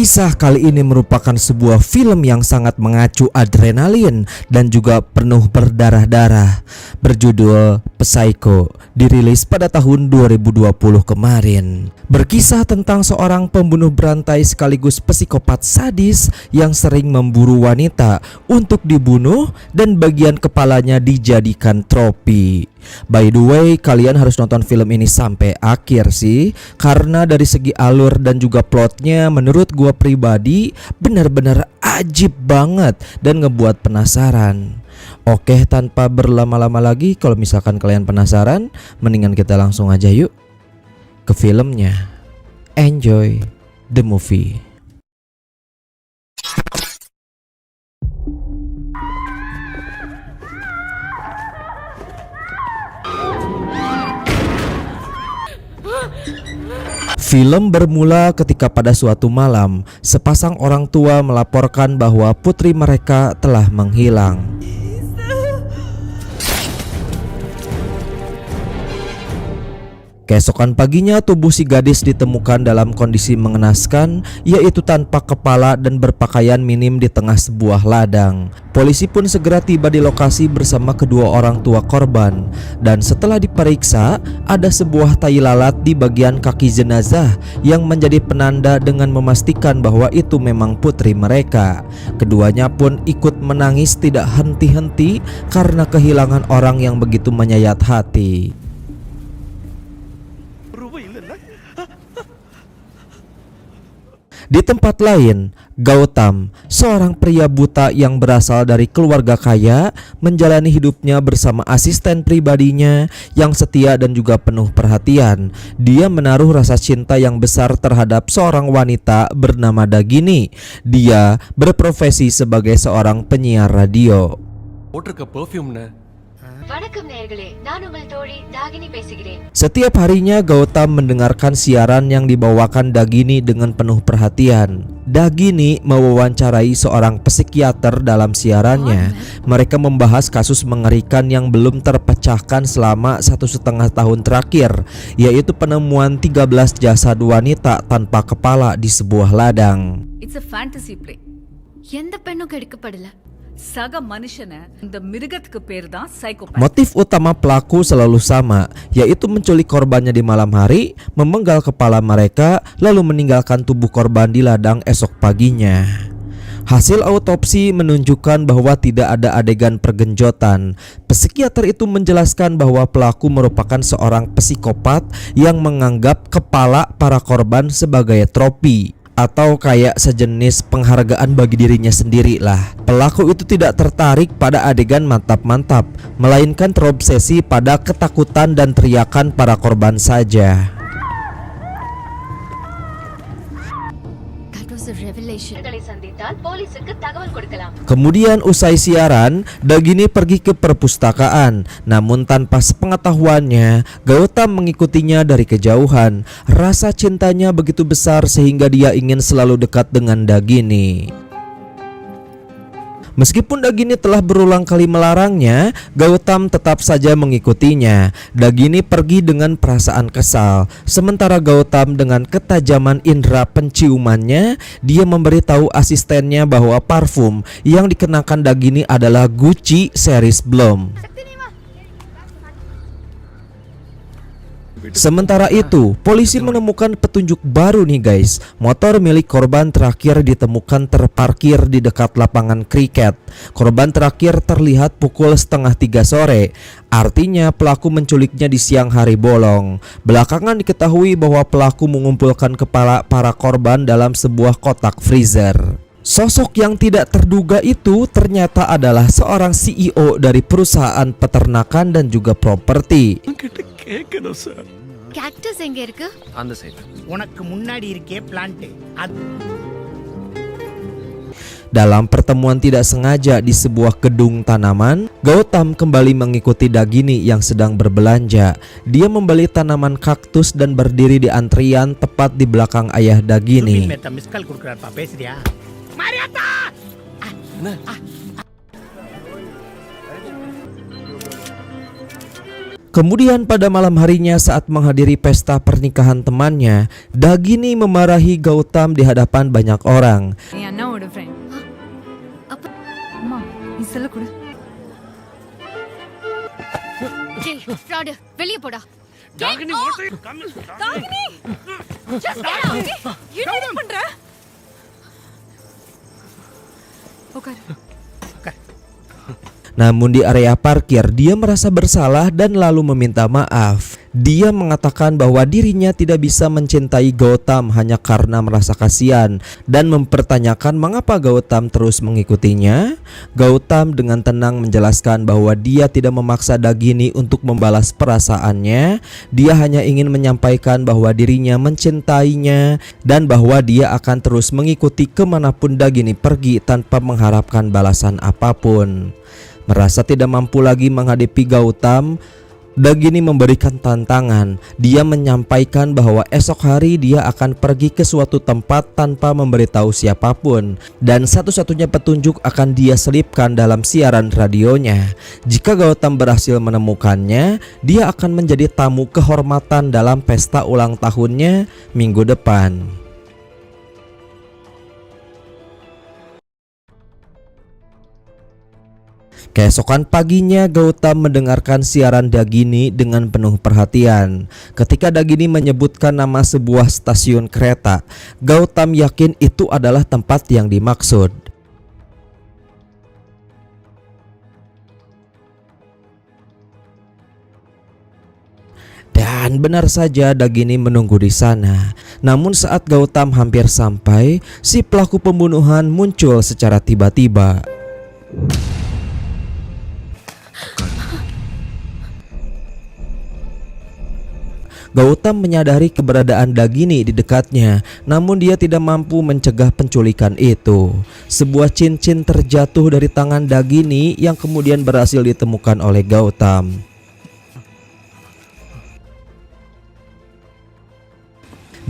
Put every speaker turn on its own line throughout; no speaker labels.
Kisah kali ini merupakan sebuah film yang sangat mengacu adrenalin dan juga penuh berdarah-darah, berjudul Psycho, dirilis pada tahun 2020 kemarin. Berkisah tentang seorang pembunuh berantai sekaligus psikopat sadis yang sering memburu wanita untuk dibunuh dan bagian kepalanya dijadikan tropi. By the way, kalian harus nonton film ini sampai akhir sih, karena dari segi alur dan juga plotnya menurut gua pribadi benar-benar ajib banget dan ngebuat penasaran. Oke, tanpa berlama-lama lagi, kalau misalkan kalian penasaran, mendingan kita langsung aja yuk ke filmnya. Enjoy the movie. Film bermula ketika pada suatu malam, sepasang orang tua melaporkan bahwa putri mereka telah menghilang. Keesokan paginya tubuh si gadis ditemukan dalam kondisi mengenaskan, yaitu tanpa kepala dan berpakaian minim di tengah sebuah ladang. Polisi pun segera tiba di lokasi bersama kedua orang tua korban, dan setelah diperiksa, ada sebuah tai lalat di bagian kaki jenazah yang menjadi penanda dengan memastikan bahwa itu memang putri mereka. Keduanya pun ikut menangis tidak henti-henti karena kehilangan orang yang begitu menyayat hati. Di tempat lain, Gautam, seorang pria buta yang berasal dari keluarga kaya, menjalani hidupnya bersama asisten pribadinya yang setia dan juga penuh perhatian. Dia menaruh rasa cinta yang besar terhadap seorang wanita bernama Dagini. Dia berprofesi sebagai seorang penyiar radio. Setiap harinya Gautam mendengarkan siaran yang dibawakan Dagini dengan penuh perhatian. Dagini mewawancarai seorang psikiater dalam siarannya. Mereka membahas kasus mengerikan yang belum terpecahkan selama 1,5 tahun terakhir, yaitu penemuan 13 jasad wanita tanpa kepala di sebuah ladang.
It's a fantasy play. எந்த பெண்ணும் கெடுக்கப்படல. சக மனுஷன இந்த மிருகத்துக்கு பேர் தான் psychopath.
Motif utama pelaku selalu sama, yaitu menculik korbannya di malam hari, memenggal kepala mereka, lalu meninggalkan tubuh korban di ladang esok paginya. Hasil autopsi menunjukkan bahwa tidak ada adegan pergenjotan. Psikiater itu menjelaskan bahwa pelaku merupakan seorang psikopat yang menganggap kepala para korban sebagai tropi, atau kayak sejenis penghargaan bagi dirinya sendiri lah. Pelaku itu tidak tertarik pada adegan mantap-mantap, melainkan terobsesi pada ketakutan dan teriakan para korban saja. Kemudian usai siaran, Dagini pergi ke perpustakaan. Namun tanpa sepengetahuannya, Gautam mengikutinya dari kejauhan. Rasa cintanya begitu besar sehingga dia ingin selalu dekat dengan Dagini. Meskipun Dagini telah berulang kali melarangnya, Gautam tetap saja mengikutinya. Dagini pergi dengan perasaan kesal, sementara Gautam dengan ketajaman indera penciumannya, dia memberitahu asistennya bahwa parfum yang dikenakan Dagini adalah Gucci series Blom. Sementara itu, polisi menemukan petunjuk baru nih guys. Motor milik korban terakhir ditemukan terparkir di dekat lapangan kriket. Korban terakhir terlihat pukul 2:30 sore. Artinya pelaku menculiknya di siang hari bolong. Belakangan diketahui bahwa pelaku mengumpulkan kepala para korban dalam sebuah kotak freezer. Sosok yang tidak terduga itu ternyata adalah seorang CEO dari perusahaan peternakan dan juga properti.
Cactus எங்க இருக்கு?
அந்த சைடு.
உனக்கு முன்னாடி இருக்கே plant.
Dalam pertemuan tidak sengaja di sebuah gedung tanaman, Gautam kembali mengikuti Dagini yang sedang berbelanja. Dia membeli tanaman kaktus dan berdiri di antrian tepat di belakang ayah Dagini.
Miss call குடுக்குறாருப்பா பேசுறியா? Mariyatha!
Kemudian pada malam harinya saat menghadiri pesta pernikahan temannya, Dagini memarahi Gautam di hadapan banyak orang.
என் அண்ணாவோட ஃப்ரெண்ட் அப்ப அம்மா நீ சொல்ல கொடு
டேய் ஃப்ராட் வெளிய போடா
Dagini, what are you coming?
Dakini just get out என்ன பண்ற உட்கார்
Namun di area parkir dia merasa bersalah dan lalu meminta maaf. Dia mengatakan bahwa dirinya tidak bisa mencintai Gautam hanya karena merasa kasihan dan mempertanyakan mengapa Gautam terus mengikutinya. Gautam dengan tenang menjelaskan bahwa dia tidak memaksa Dagini untuk membalas perasaannya. Dia hanya ingin menyampaikan bahwa dirinya mencintainya dan bahwa dia akan terus mengikuti kemanapun Dagini pergi tanpa mengharapkan balasan apapun. Merasa tidak mampu lagi menghadapi Gautam, Dagini memberikan tantangan. Dia menyampaikan bahwa esok hari dia akan pergi ke suatu tempat tanpa memberitahu siapapun, dan satu-satunya petunjuk akan dia selipkan dalam siaran radionya. Jika Gautam berhasil menemukannya, dia akan menjadi tamu kehormatan dalam pesta ulang tahunnya minggu depan. Keesokan paginya Gautam mendengarkan siaran Dagini dengan penuh perhatian. Ketika Dagini menyebutkan nama sebuah stasiun kereta, Gautam yakin itu adalah tempat yang dimaksud. Dan benar saja Dagini menunggu di sana. Namun saat Gautam hampir sampai, si pelaku pembunuhan muncul secara tiba-tiba. Gautam menyadari keberadaan Dagini di dekatnya, namun dia tidak mampu mencegah penculikan itu. Sebuah cincin terjatuh dari tangan Dagini yang kemudian berhasil ditemukan oleh Gautam.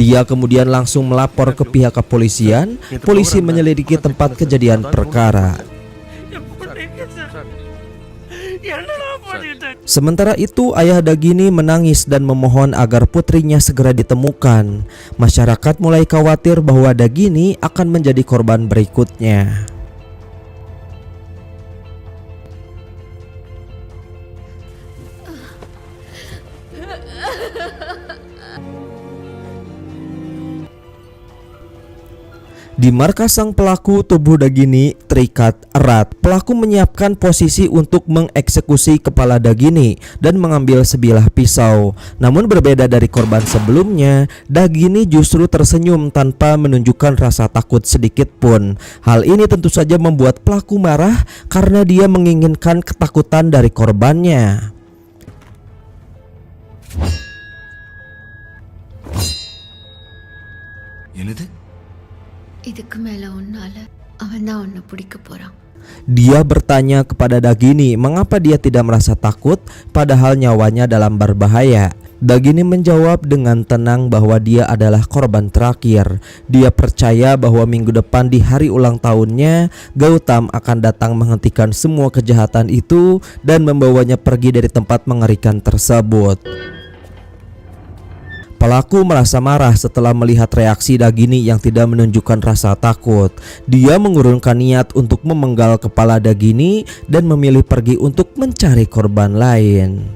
Dia kemudian langsung melapor ke pihak kepolisian. Polisi menyelidiki tempat kejadian perkara. Sementara itu ayah Dagini menangis dan memohon agar putrinya segera ditemukan. Masyarakat mulai khawatir bahwa Dagini akan menjadi korban berikutnya. Di markas sang pelaku, tubuh Dagini terikat erat. Pelaku menyiapkan posisi untuk mengeksekusi kepala Dagini dan mengambil sebilah pisau. Namun berbeda dari korban sebelumnya, Dagini justru tersenyum tanpa menunjukkan rasa takut sedikit pun. Hal ini tentu saja membuat pelaku marah karena dia menginginkan ketakutan dari korbannya.
இதுக்கு மேல உன்னால அவன் தான் உன்னை பிடிக்க போறான்.
Dia bertanya kepada Dagini mengapa dia tidak merasa takut padahal nyawanya dalam berbahaya. Dagini menjawab dengan tenang bahwa dia adalah korban terakhir. Dia percaya bahwa minggu depan di hari ulang tahunnya, Gautam akan datang menghentikan semua kejahatan itu dan membawanya pergi dari tempat mengerikan tersebut. Pelaku merasa marah setelah melihat reaksi Dagini yang tidak menunjukkan rasa takut. Dia mengurungkan niat untuk memenggal kepala Dagini dan memilih pergi untuk mencari korban lain.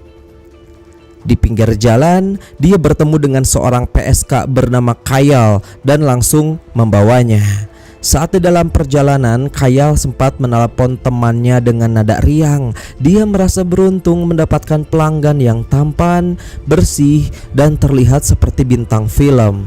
Di pinggir jalan, dia bertemu dengan seorang PSK bernama Kayal dan langsung membawanya. Saat di dalam perjalanan, Kayal sempat menelepon temannya dengan nada riang. Dia merasa beruntung mendapatkan pelanggan yang tampan, bersih, dan terlihat seperti bintang film.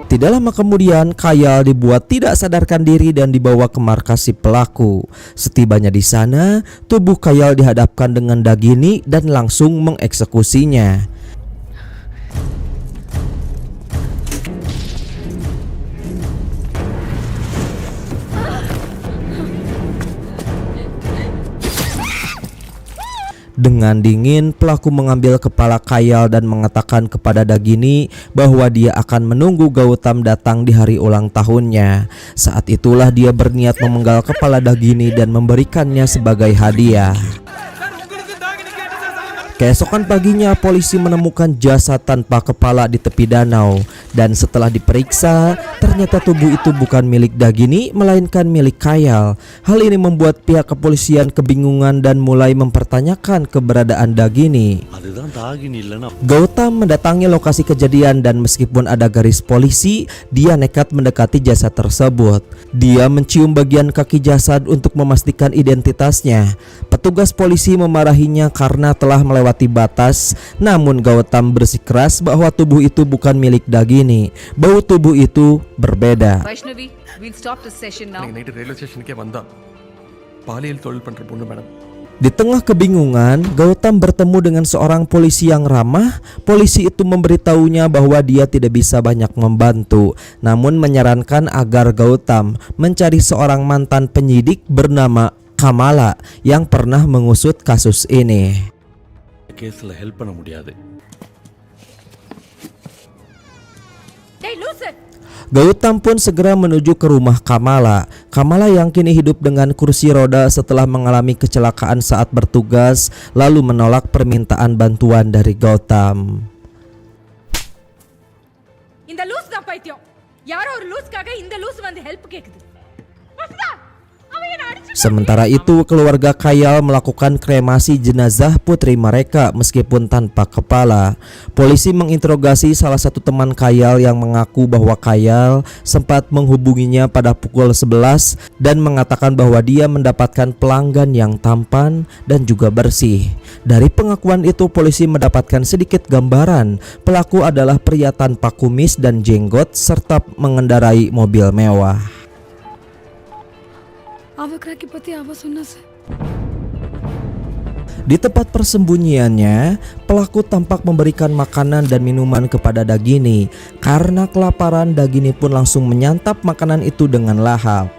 Tidak lama kemudian, Kayal dibuat tidak sadarkan diri dan dibawa ke markas si pelaku. Setibanya di sana, tubuh Kayal dihadapkan dengan Dagini dan langsung mengeksekusinya. Dengan dingin, pelaku mengambil kepala Kayal dan mengatakan kepada Dagini bahwa dia akan menunggu Gautam datang di hari ulang tahunnya. Saat itulah dia berniat memenggal kepala Dagini dan memberikannya sebagai hadiah. Keesokan paginya polisi menemukan jasad tanpa kepala di tepi danau dan setelah diperiksa ternyata tubuh itu bukan milik Dagini melainkan milik Kayal. Hal ini membuat pihak kepolisian kebingungan dan mulai mempertanyakan keberadaan Dagini.
அதுதான் தாகினி இல்லைன்னா
Gautam mendatangi lokasi kejadian dan meskipun ada garis polisi, dia nekat mendekati jasad tersebut. Dia mencium bagian kaki jasad untuk memastikan identitasnya. Petugas polisi memarahinya karena telah melewati batas, namun Gautam bersikeras bahwa tubuh itu bukan milik Dagini. Bau tubuh itu berbeda.
Vaishnavi, we'll stop the session now.
Night railway ஸ்டேஷனுக்கே வந்தா பாலியல் தொழில் பண்ற பொண்ணு madam.
Di tengah kebingungan, Gautam bertemu dengan seorang polisi yang ramah. Polisi itu memberitahunya bahwa dia tidak bisa banyak membantu, namun menyarankan agar Gautam mencari seorang mantan penyidik bernama Kamala yang pernah mengusut kasus ini.
கேஸ்ல ஹெல்ப் பண்ண முடியாது.
Gautam pun segera menuju ke rumah Kamala. Kamala yang kini hidup dengan kursi roda setelah mengalami kecelakaan saat bertugas, lalu menolak permintaan bantuan dari Gautam.
இந்த லூஸ் தான் பைத்தியம். யாரோ ஒரு லூஸ்க்காக இந்த லூஸ் வந்து ஹெல்ப் கேக்குது. வசுதா, அவன் என்ன அடிச்சு
Sementara itu, keluarga Kayal melakukan kremasi jenazah putri mereka meskipun tanpa kepala. Polisi menginterogasi salah satu teman Kayal yang mengaku bahwa Kayal sempat menghubunginya pada pukul 11 dan mengatakan bahwa dia mendapatkan pelanggan yang tampan dan juga bersih. Dari pengakuan itu, polisi mendapatkan sedikit gambaran pelaku adalah pria tanpa kumis dan jenggot serta mengendarai mobil mewah. Di tempat persembunyiannya, pelaku tampak memberikan makanan dan minuman kepada Dagini. Karena kelaparan, Dagini pun langsung menyantap makanan itu dengan lahap.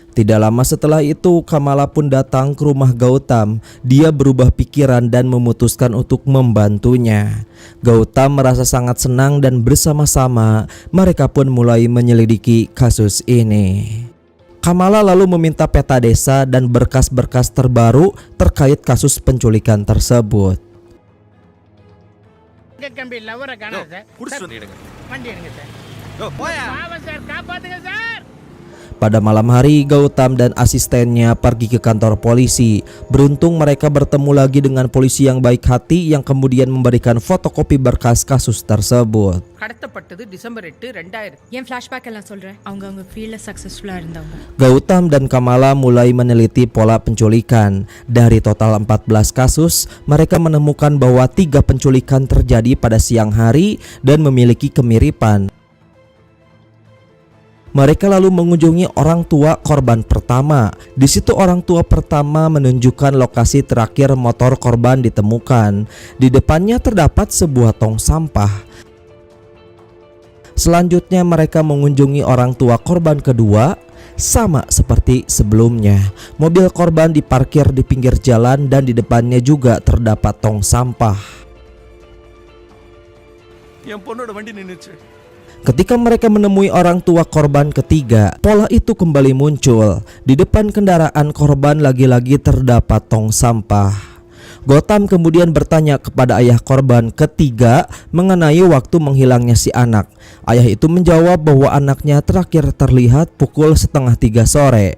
Tidak lama setelah itu, Kamala pun datang ke rumah Gautam. Dia berubah pikiran dan memutuskan untuk membantunya. Gautam merasa sangat senang dan bersama-sama mereka pun mulai menyelidiki kasus ini. Kamala lalu meminta peta desa dan berkas-berkas terbaru terkait kasus penculikan tersebut.
கம்பி லவரை காணா சார் வண்டி எடுங்க சார் பாவம் சார் காப்பாத்துங்க sir.
Pada malam hari, Gautam dan asistennya pergi ke kantor polisi. Beruntung mereka bertemu lagi dengan polisi yang baik hati yang kemudian memberikan fotokopi berkas kasus tersebut.
கடத்தப்பட்டது டிசம்பர் 8 2000.
என் ஃபிளாஷ்பேக் எல்லாம் சொல்றேன். அவங்க ஃபீல்ட்ல சக்சஸ்ஃபுல்லா இருந்தவங்க.
Gautam dan Kamala mulai meneliti pola penculikan. Dari total 14 kasus, mereka menemukan bahwa 3 penculikan terjadi pada siang hari dan memiliki kemiripan. Mereka lalu mengunjungi orang tua korban pertama. Di situ orang tua pertama menunjukkan lokasi terakhir motor korban ditemukan. Di depannya terdapat sebuah tong sampah. Selanjutnya mereka mengunjungi orang tua korban kedua. Sama seperti sebelumnya, mobil korban diparkir di pinggir jalan dan di depannya juga terdapat tong sampah.
என் பொண்ணோட வண்டி நின்னுச்சு.
Ketika mereka menemui orang tua korban ketiga, pola itu kembali muncul. Di depan kendaraan korban lagi-lagi terdapat tong sampah. Gautam kemudian bertanya kepada ayah korban ketiga mengenai waktu menghilangnya si anak. Ayah itu menjawab bahwa anaknya terakhir terlihat pukul 2:30 sore.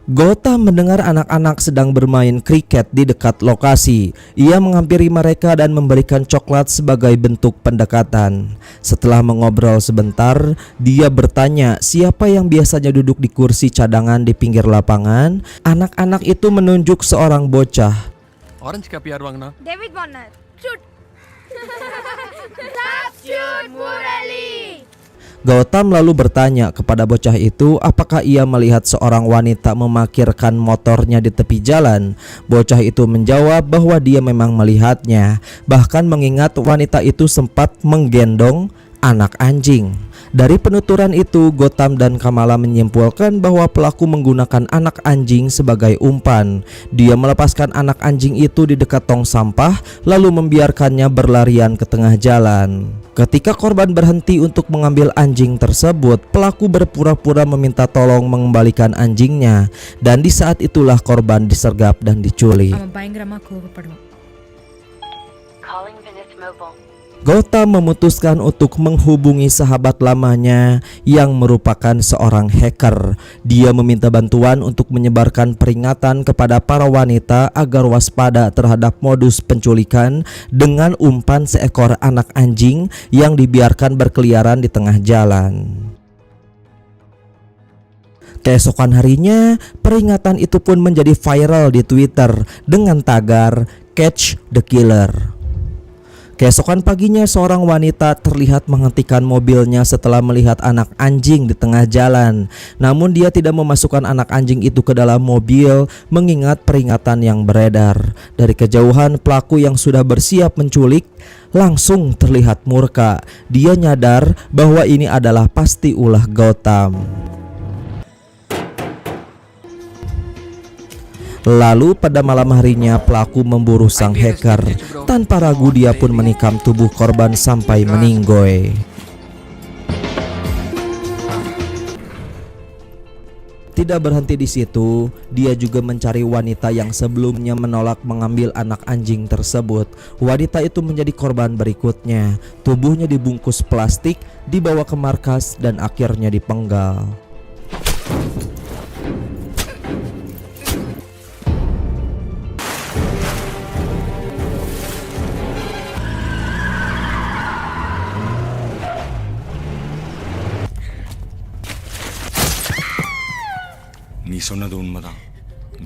Gautam mendengar anak-anak sedang bermain kriket di dekat lokasi. Ia menghampiri mereka dan memberikan coklat sebagai bentuk pendekatan. Setelah mengobrol sebentar, dia bertanya siapa yang biasanya duduk di kursi cadangan di pinggir lapangan. Anak-anak itu menunjuk seorang bocah.
Orange cap யார் வாங்கினா?
David Warner. Shoot. Shoot Murali.
Gautam lalu bertanya kepada bocah itu apakah ia melihat seorang wanita memarkirkan motornya di tepi jalan. Bocah itu menjawab bahwa dia memang melihatnya, bahkan mengingat wanita itu sempat menggendong anak anjing. Dari penuturan itu, Gautam dan Kamala menyimpulkan bahwa pelaku menggunakan anak anjing sebagai umpan. Dia melepaskan anak anjing itu di dekat tong sampah, lalu membiarkannya berlarian ke tengah jalan. Ketika korban berhenti untuk mengambil anjing tersebut, pelaku berpura-pura meminta tolong mengembalikan anjingnya, dan di saat itulah korban disergap dan diculik.
அவன் பயங்கரமா கோபப்படுவான்.
Gautam memutuskan untuk menghubungi sahabat lamanya yang merupakan seorang hacker. Dia meminta bantuan untuk menyebarkan peringatan kepada para wanita agar waspada terhadap modus penculikan dengan umpan seekor anak anjing yang dibiarkan berkeliaran di tengah jalan. Keesokan harinya, peringatan itu pun menjadi viral di Twitter dengan tagar "Catch the Killer". Keesokan paginya, seorang wanita terlihat menghentikan mobilnya setelah melihat anak anjing di tengah jalan. Namun dia tidak memasukkan anak anjing itu ke dalam mobil mengingat peringatan yang beredar. Dari kejauhan, pelaku yang sudah bersiap menculik langsung terlihat murka. Dia nyadar bahwa ini adalah pasti ulah Gautam. Lalu pada malam harinya pelaku memburu sang hacker. Tanpa ragu dia pun menikam tubuh korban sampai meninggoy. Tidak berhenti di situ, dia juga mencari wanita yang sebelumnya menolak mengambil anak anjing tersebut. Wanita itu menjadi korban berikutnya. Tubuhnya dibungkus plastik, dibawa ke markas dan akhirnya dipenggal.
நீ சொன்னது உண்மைதான்.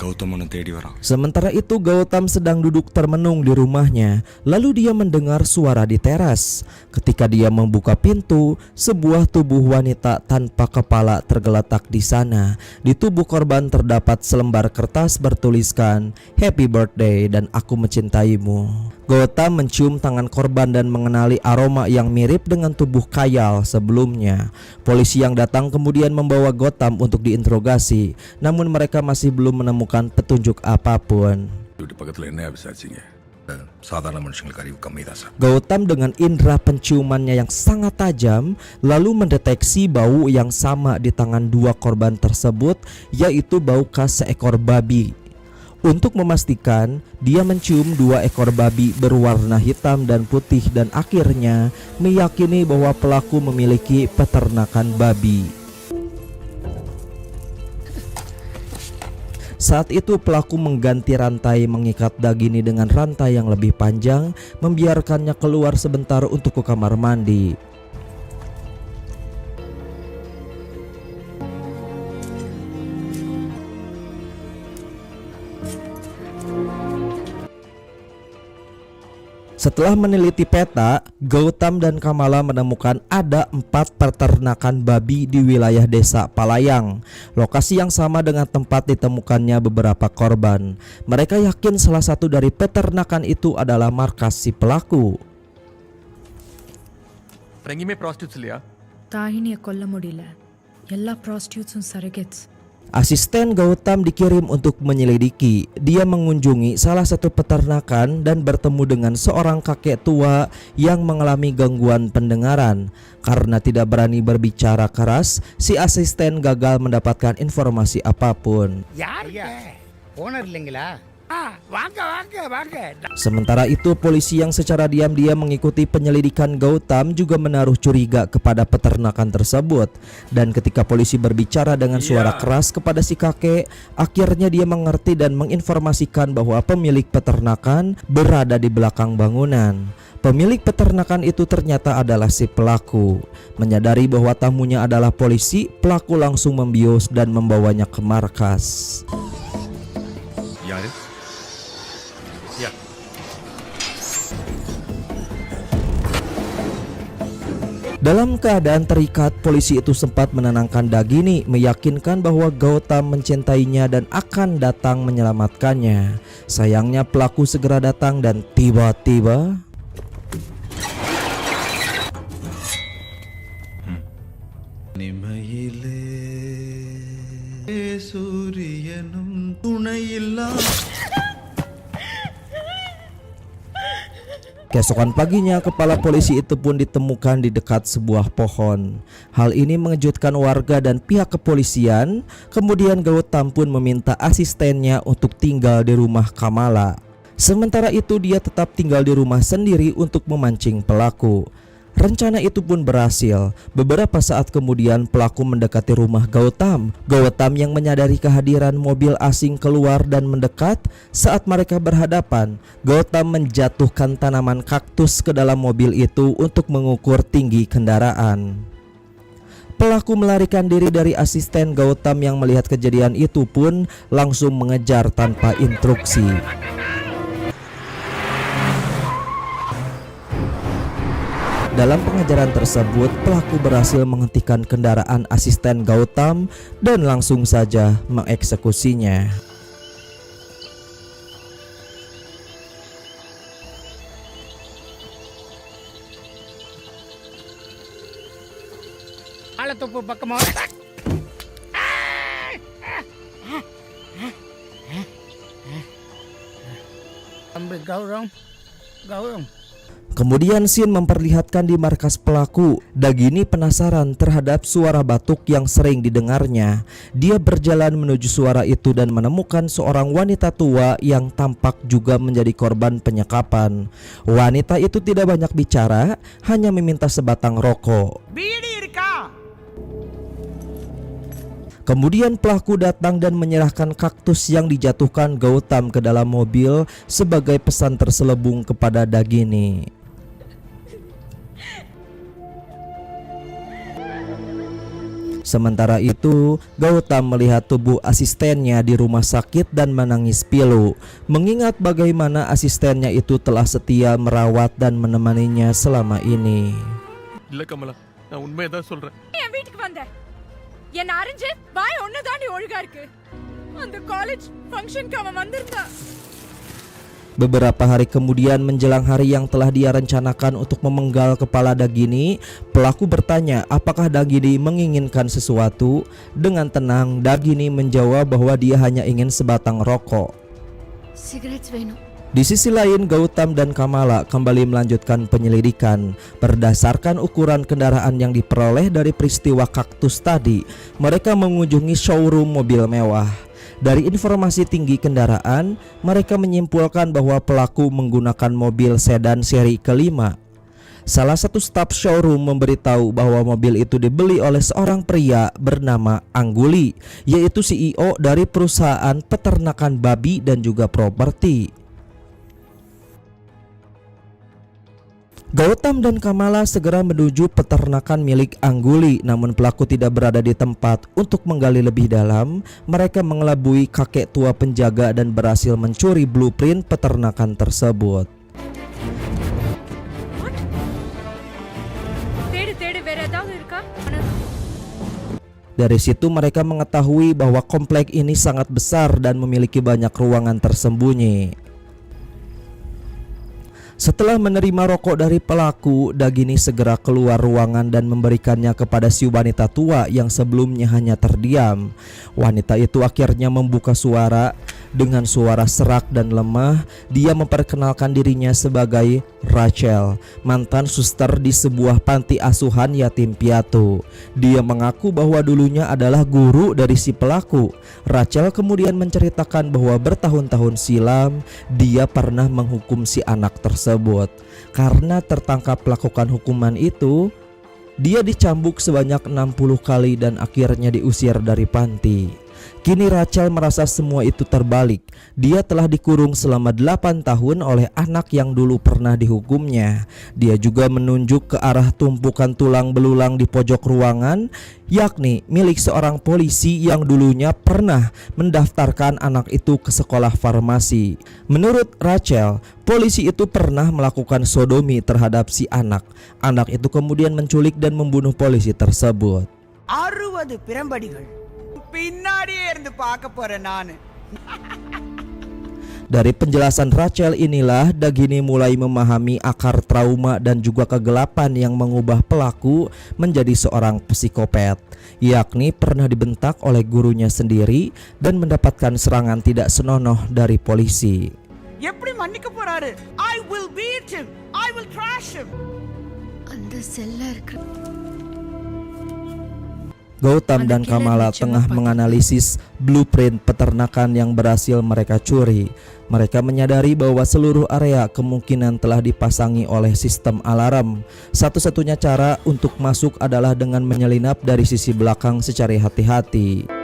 கௌதம் உன்னை தேடி வரான்.
Sementara itu Gautam sedang duduk termenung di rumahnya. Lalu dia mendengar suara di teras. Ketika dia membuka pintu, sebuah tubuh wanita tanpa kepala tergeletak di sana. Di tubuh korban terdapat selembar kertas bertuliskan "Happy Birthday" dan "Aku Mencintaimu". Gautam mencium tangan korban dan mengenali aroma yang mirip dengan tubuh Kayal sebelumnya. Polisi yang datang kemudian membawa Gautam untuk diinterogasi, namun mereka masih belum menemukan petunjuk apapun. Gautam dengan indera penciumannya yang sangat tajam lalu mendeteksi bau yang sama di tangan dua korban tersebut, yaitu bau khas seekor babi. Untuk memastikan, dia mencium dua ekor babi berwarna hitam dan putih dan akhirnya meyakini bahwa pelaku memiliki peternakan babi. Saat itu pelaku mengganti rantai mengikat Dagini dengan rantai yang lebih panjang, membiarkannya keluar sebentar untuk ke kamar mandi. Setelah meneliti peta, Gautam dan Kamala menemukan ada 4 peternakan babi di wilayah desa Palayang, lokasi yang sama dengan tempat ditemukannya beberapa korban. Mereka yakin salah satu dari peternakan itu adalah markas si pelaku.
எங்கேயுமே ப்ராஸ்டியூட்ஸ் இல்லையா?
தாயினியை கொல்ல முடியல. எல்லா ப்ராஸ்டியூட்ஸும் சரகெட்ஸ்.
Asisten Gautam dikirim untuk menyelidiki. Dia mengunjungi salah satu peternakan dan bertemu dengan seorang kakek tua yang mengalami gangguan pendengaran. Karena tidak berani berbicara keras, si asisten gagal mendapatkan informasi apapun.
யாருங்க ஓனர் இல்லைங்களா? வாங்க வாங்க வாங்க.
Sementara itu polisi yang secara diam-diam mengikuti penyelidikan Gautam juga menaruh curiga kepada peternakan tersebut. Dan ketika polisi berbicara dengan suara keras kepada si kakek, akhirnya dia mengerti dan menginformasikan bahwa pemilik peternakan berada di belakang bangunan. Pemilik peternakan itu ternyata adalah si pelaku. Menyadari bahwa tamunya adalah polisi, pelaku langsung membius dan membawanya ke markas.
யாரு?
Dalam keadaan terikat, polisi itu sempat menenangkan Dagini, meyakinkan bahwa Gautam mencintainya dan akan datang menyelamatkannya. Sayangnya pelaku segera datang dan tiba-tiba Keesokan paginya, kepala polisi itu pun ditemukan di dekat sebuah pohon. Hal ini mengejutkan warga dan pihak kepolisian. Kemudian Gautam pun meminta asistennya untuk tinggal di rumah Kamala. Sementara itu dia tetap tinggal di rumah sendiri untuk memancing pelaku. Rencana itu pun berhasil. Beberapa saat kemudian pelaku mendekati rumah Gautam. Gautam yang menyadari kehadiran mobil asing keluar dan mendekat. Saat mereka berhadapan, Gautam menjatuhkan tanaman kaktus ke dalam mobil itu untuk mengukur tinggi kendaraan. Pelaku melarikan diri dari asisten Gautam yang melihat kejadian itu pun langsung mengejar tanpa instruksi. Dalam pengejaran tersebut, pelaku berhasil menghentikan kendaraan asisten Gautam dan langsung saja mengeksekusinya.
Ala tupu பக்கமா ambil gaurang.
Kemudian scene memperlihatkan di markas pelaku. Dagini penasaran terhadap suara batuk yang sering didengarnya. Dia berjalan menuju suara itu dan menemukan seorang wanita tua yang tampak juga menjadi korban penyekapan. Wanita itu tidak banyak bicara, hanya meminta sebatang rokok. Kemudian pelaku datang dan menyerahkan kaktus yang dijatuhkan Gautam ke dalam mobil sebagai pesan terselubung kepada Dagini. Sementara itu, Gautam melihat tubuh asistennya di rumah sakit dan menangis pilu, mengingat bagaimana asistennya itu telah setia merawat dan menemaninya selama ini.
இல்ல கமலா, நான் உண்மையதான் சொல்றேன்.
என் வீட்டுக்கு வந்த என்ன அறிஞ்சு பாய் ஒன்னு தாண்டி ஒழுங்கா இருக்கு. அந்த காலேஜ் ஃபங்க்ஷனுக்கு அவன் வந்திருந்தான்.
Beberapa hari kemudian menjelang hari yang telah dia rencanakan untuk memenggal kepala Dagini, pelaku bertanya apakah Dagini menginginkan sesuatu. Dengan tenang, Dagini menjawab bahwa dia hanya ingin sebatang rokok.
Cigarettes வேணும்.
Di sisi lain, Gautam dan Kamala kembali melanjutkan penyelidikan. Berdasarkan ukuran kendaraan yang diperoleh dari peristiwa kaktus tadi, mereka mengunjungi showroom mobil mewah. Dari informasi tinggi kendaraan, mereka menyimpulkan bahwa pelaku menggunakan mobil sedan seri kelima. Salah satu staf showroom memberitahu bahwa mobil itu dibeli oleh seorang pria bernama Angguli, yaitu CEO dari perusahaan peternakan babi dan juga properti. Gautam dan Kamala segera menuju peternakan milik Angguli, namun pelaku tidak berada di tempat. Untuk menggali lebih dalam, mereka mengelabui kakek tua penjaga dan berhasil mencuri blueprint peternakan tersebut.
தேடு வேற ஏதாவது இருக்கா?
Dari situ mereka mengetahui bahwa komplek ini sangat besar dan memiliki banyak ruangan tersembunyi. Setelah menerima rokok dari pelaku, Dagini segera keluar ruangan dan memberikannya kepada si wanita tua yang sebelumnya hanya terdiam. Wanita itu akhirnya membuka suara. Dengan suara serak dan lemah, dia memperkenalkan dirinya sebagai Rachel, mantan suster di sebuah panti asuhan yatim piatu. Dia mengaku bahwa dulunya adalah guru dari si pelaku. Rachel kemudian menceritakan bahwa bertahun-tahun silam dia pernah menghukum si anak tersebut. Karena tertangkap melakukan hukuman itu, dia dicambuk sebanyak 60 kali dan akhirnya diusir dari panti. Kini Rachel merasa semua itu terbalik. Dia telah dikurung selama 8 tahun oleh anak yang dulu pernah dihukumnya. Dia juga menunjuk ke arah tumpukan tulang belulang di pojok ruangan, yakni milik seorang polisi yang dulunya pernah mendaftarkan anak itu ke sekolah farmasi. Menurut Rachel, polisi itu pernah melakukan sodomi terhadap si anak. Anak itu kemudian menculik dan membunuh polisi tersebut.
60 பிரம்படிகள் பின்னாடியே இருந்து பார்க்க போறேன் நானு.
Dari penjelasan Rachel inilah Dagini mulai memahami akar trauma dan juga kegelapan yang mengubah pelaku menjadi seorang psikopat, yakni pernah dibentak oleh gurunya sendiri dan mendapatkan serangan tidak senonoh dari polisi.
எப்படி மன்னிக்க போறாரு? I will beat him. I will trash him.
அந்த செல்ல இருக்கிற
Gautam dan Kamala tengah menganalisis blueprint peternakan yang berhasil mereka curi. Mereka menyadari bahwa seluruh area kemungkinan telah dipasangi oleh sistem alarm. Satu-satunya cara untuk masuk adalah dengan menyelinap dari sisi belakang secara hati-hati.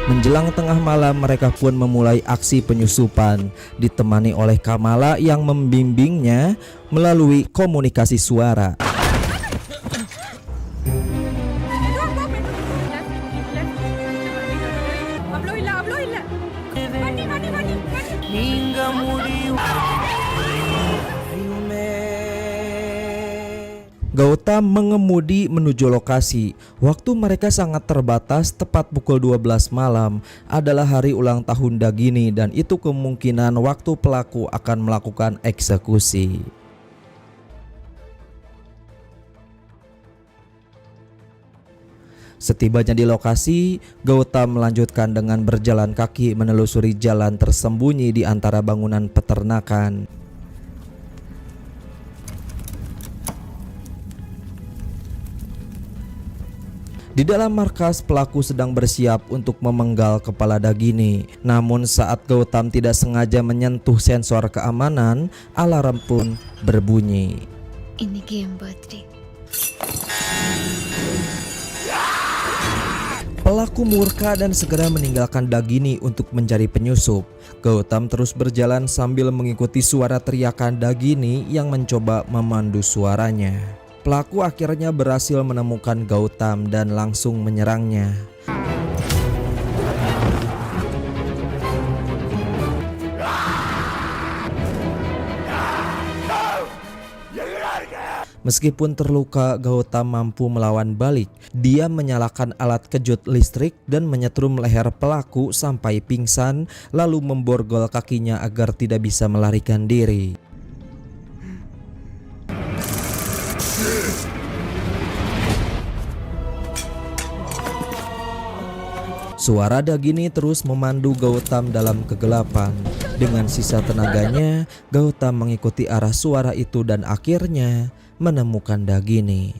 Menjelang tengah malam mereka pun memulai aksi penyusupan, ditemani oleh Kamala yang membimbingnya melalui komunikasi suara. Gautam mengemudi menuju lokasi. Waktu mereka sangat terbatas, tepat pukul 12 malam adalah hari ulang tahun Dagini dan itu kemungkinan waktu pelaku akan melakukan eksekusi. Setibanya di lokasi, Gautam melanjutkan dengan berjalan kaki menelusuri jalan tersembunyi di antara bangunan peternakan. Di dalam markas, pelaku sedang bersiap untuk memenggal kepala Dagini. Namun saat Gautam tidak sengaja menyentuh sensor keamanan, alarm pun berbunyi.
இன்னைக்கு என் birthday.
Pelaku murka dan segera meninggalkan Dagini untuk mencari penyusup. Gautam terus berjalan sambil mengikuti suara teriakan Dagini yang mencoba memandu suaranya. Pelaku akhirnya berhasil menemukan Gautam dan langsung menyerangnya. Meskipun terluka, Gautam mampu melawan balik. Dia menyalakan alat kejut listrik dan menyetrum leher pelaku sampai pingsan, lalu memborgol kakinya agar tidak bisa melarikan diri. Suara Dagini terus memandu Gautam dalam kegelapan. Dengan sisa tenaganya, Gautam mengikuti arah suara itu dan akhirnya menemukan Dagini.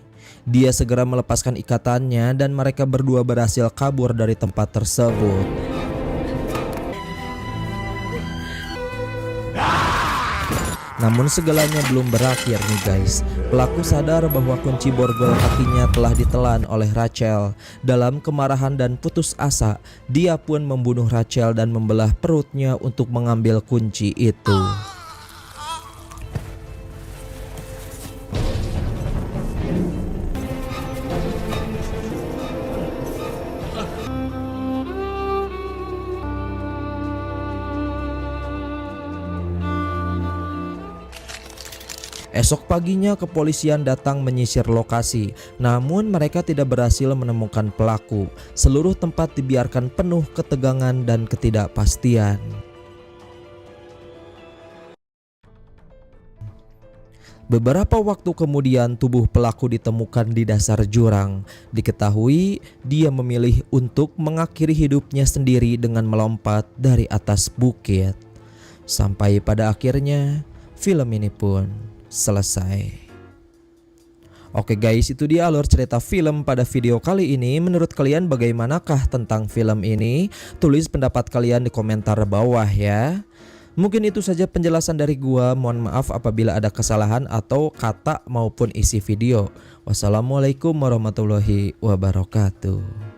Dia segera melepaskan ikatannya dan mereka berdua berhasil kabur dari tempat tersebut. Namun segalanya belum berakhir nih guys. Pelaku sadar bahwa kunci borgol kakinya telah ditelan oleh Rachel. Dalam kemarahan dan putus asa, dia pun membunuh Rachel dan membelah perutnya untuk mengambil kunci itu. Esok paginya kepolisian datang menyisir lokasi, namun mereka tidak berhasil menemukan pelaku. Seluruh tempat dibiarkan penuh ketegangan dan ketidakpastian. Beberapa waktu kemudian tubuh pelaku ditemukan di dasar jurang. Diketahui dia memilih untuk mengakhiri hidupnya sendiri dengan melompat dari atas bukit. Sampai pada akhirnya film ini pun selesai. Oke guys, itu dia alur cerita film pada video kali ini. Menurut kalian bagaimanakah tentang film ini? Tulis pendapat kalian di komentar bawah ya. Mungkin itu saja penjelasan dari gua. Mohon maaf apabila ada kesalahan atau kata maupun isi video. Wassalamualaikum warahmatullahi wabarakatuh.